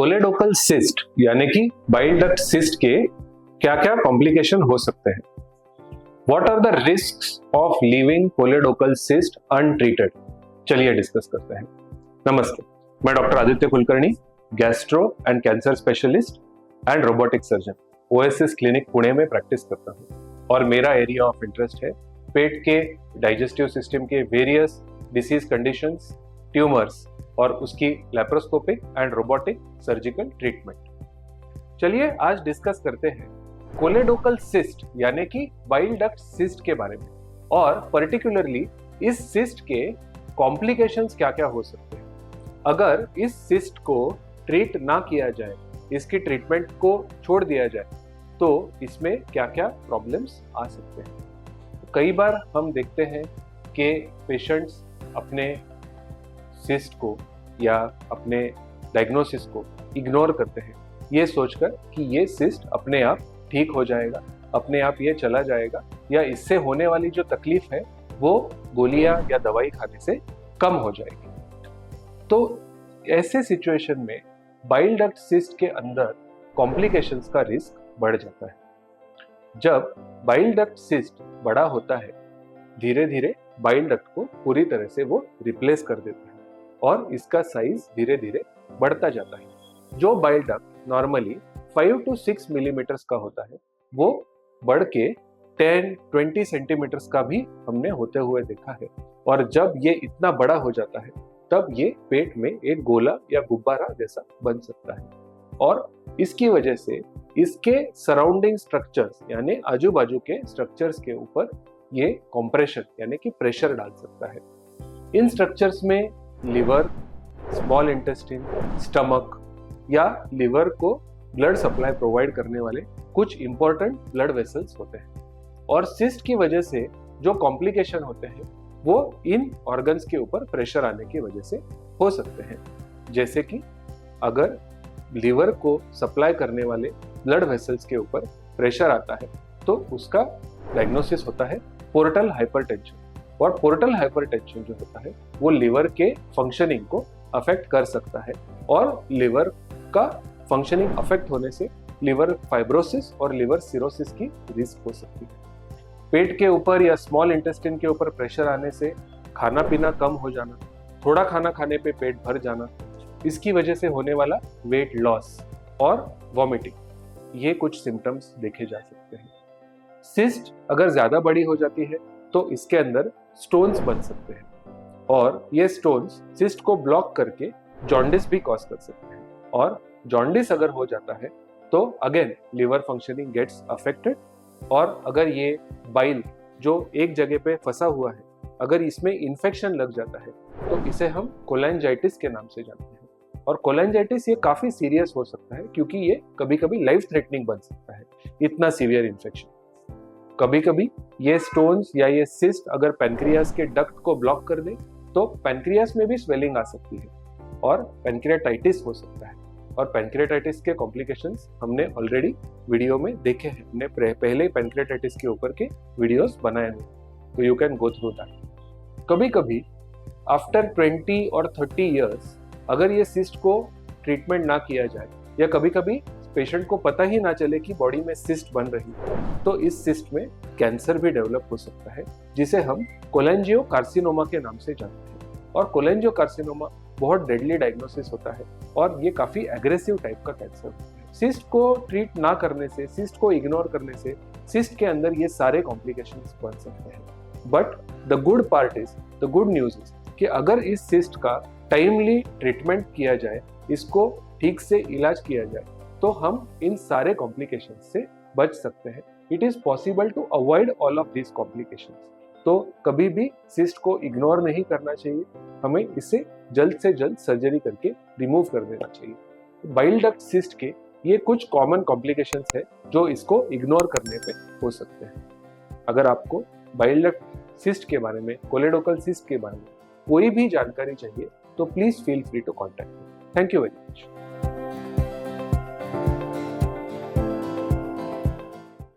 कोलेडोकल cyst यानी कि bile duct cyst के क्या क्या कॉम्प्लिकेशन हो सकते हैं? What are the risks of leaving choledochal cyst untreated? चलिए डिस्कस करते हैं। नमस्ते, मैं doctor Aditya Kulkarni, gastro and cancer specialist and robotic surgeon, OSS clinic Pune में प्रैक्टिस करता हूँ और मेरा एरिया ऑफ इंटरेस्ट है पेट के डाइजेस्टिव सिस्टम के वेरियस डिसीज कंडीशंस, ट्यूमर्स और उसकी laparoscopic and robotic surgical treatment. चलिए आज डिस्कस करते हैं कोलेडोकल सिस्ट यानी कि बाइल डक्ट सिस्ट के बारे में और पर्टिकुलरली इस सिस्ट के कॉम्प्लिकेशंस क्या क्या हो सकते हैं अगर इस सिस्ट को ट्रीट ना किया जाए, इसकी ट्रीटमेंट को छोड़ दिया जाए तो इसमें क्या क्या प्रॉब्लम्स आ सकते हैं। कई बार हम देखते हैं कि पेशेंट्स अपने सिस्ट को या अपने डायग्नोसिस को इग्नोर करते हैं ये सोचकर कि ये सिस्ट अपने आप ठीक हो जाएगा, अपने आप ये चला जाएगा या इससे होने वाली जो तकलीफ है वो गोलियां या दवाई खाने से कम हो जाएगी। तो ऐसे सिचुएशन में बाइल डक्ट सिस्ट के अंदर कॉम्प्लिकेशंस का रिस्क बढ़ जाता है। जब बाइल डक्ट सिस्ट बड़ा होता है, धीरे धीरे बाइल डक्ट को पूरी तरह से वो रिप्लेस कर देता है और इसका साइज धीरे धीरे बढ़ता जाता है। जो bile duct normally 5 to 6 millimetres का होता है वो बढ़ के 10-20 सेंटीमीटर्स का भी हमने होते हुए देखा है और जब ये इतना बड़ा हो जाता है तब ये पेट में एक गोला या गुब्बारा जैसा बन सकता है और इसकी वजह से इसके सराउंडिंग स्ट्रक्चर्स यानी आजू बाजू के स्ट्रक्चर्स के ऊपर ये कंप्रेशन यानी कि प्रेशर डाल सकता है। इन स्ट्रक्चर्स में लिवर, स्मॉल इंटेस्टाइन, स्टमक या लिवर को ब्लड सप्लाई प्रोवाइड करने वाले कुछ इंपॉर्टेंट ब्लड वेसल्स होते हैं और सिस्ट की वजह से जो कॉम्प्लिकेशन होते हैं वो इन ऑर्गन्स के ऊपर प्रेशर आने की वजह से हो सकते हैं। जैसे कि अगर लिवर को सप्लाई करने वाले ब्लड वेसल्स के ऊपर प्रेशर आता है तो उसका डायग्नोसिस होता है पोर्टल हाइपरटेंशन और पोर्टल हाइपरटेंशन जो होता है वो लिवर के फंक्शनिंग को अफेक्ट कर सकता है और लिवर का फंक्शनिंग अफेक्ट होने से लिवर फाइब्रोसिस और लिवर सिरोसिस की रिस्क हो सकती है। पेट के ऊपर या स्मॉल इंटेस्टाइन के ऊपर प्रेशर आने से खाना पीना कम हो जाना, थोड़ा खाना खाने पे पेट भर जाना, इसकी वजह से होने वाला वेट लॉस और वॉमिटिंग, ये कुछ सिम्टम्स देखे जा सकते हैं। सिस्ट अगर ज्यादा बड़ी हो जाती है तो इसके अंदर स्टोन्स बन सकते हैं और ये स्टोन्स सिस्ट को ब्लॉक करके जॉन्डिस भी कॉज कर सकते हैं और जॉन्डिस अगर हो जाता है तो again liver functioning gets affected और अगर ये बाइल जो एक जगह पे फंसा हुआ है अगर इसमें इन्फेक्शन लग जाता है तो इसे हम कोलेंजाइटिस के नाम से जानते हैं और कोलेंजाइटिस ये काफी सीरियस हो सकता है क्योंकि ये कभी कभी लाइफ थ्रेटनिंग बन सकता है, इतना सीवियर इन्फेक्शन। कभी कभी ये स्टोन्स या ये सिस्ट अगर पैनक्रियास के डक्ट को ब्लॉक कर दे तो पैनक्रियास में भी स्वेलिंग आ सकती है और पैनक्रियाटाइटिस हो सकता है और पैनक्रियाटाइटिस के कॉम्प्लिकेशंस हमने ऑलरेडी वीडियो में देखे हैं, हमने पहले ही पैनक्रियाटाइटिस के ऊपर के वीडियोस बनाए हुए, तो you can go through that. कभी कभी आफ्टर 20 और 30 इयर्स अगर ये सिस्ट को ट्रीटमेंट ना किया जाए या कभी कभी पेशेंट को पता ही ना चले कि बॉडी में सिस्ट बन रही है तो इस सिस्ट में कैंसर भी डेवलप हो सकता है जिसे हम कोलेंजियोकार्सिनोमा के नाम से जानते हैं और कोलेंजियोकार्सिनोमा बहुत डेडली डायग्नोसिस होता है और ये काफी एग्रेसिव टाइप का कैंसर होता है। सिस्ट को ट्रीट ना करने से, सिस्ट को इग्नोर करने से सिस्ट के अंदर ये सारे कॉम्प्लिकेशंस बन सकते हैं। But the good part is, the good news is कि अगर इस सिस्ट का टाइमली ट्रीटमेंट किया जाए, इसको ठीक से इलाज किया जाए तो हम इन सारे कॉम्प्लिकेशंस से बच सकते हैं। It is possible to avoid all of this complications. तो कभी भी सिस्ट को इग्नोर नहीं करना चाहिए, हमें इसे जल्द से जल्द सर्जरी करके रिमूव कर देना चाहिए। बाइल डक्ट सिस्ट के ये कुछ कॉमन कॉम्प्लिकेशंस है जो इसको इग्नोर करने पे हो सकते हैं। अगर आपको बाइल डक्ट सिस्ट के बारे में, कोलेडोकल सिस्ट के बारे में कोई भी जानकारी चाहिए तो please feel free to contact me. Thank you very much.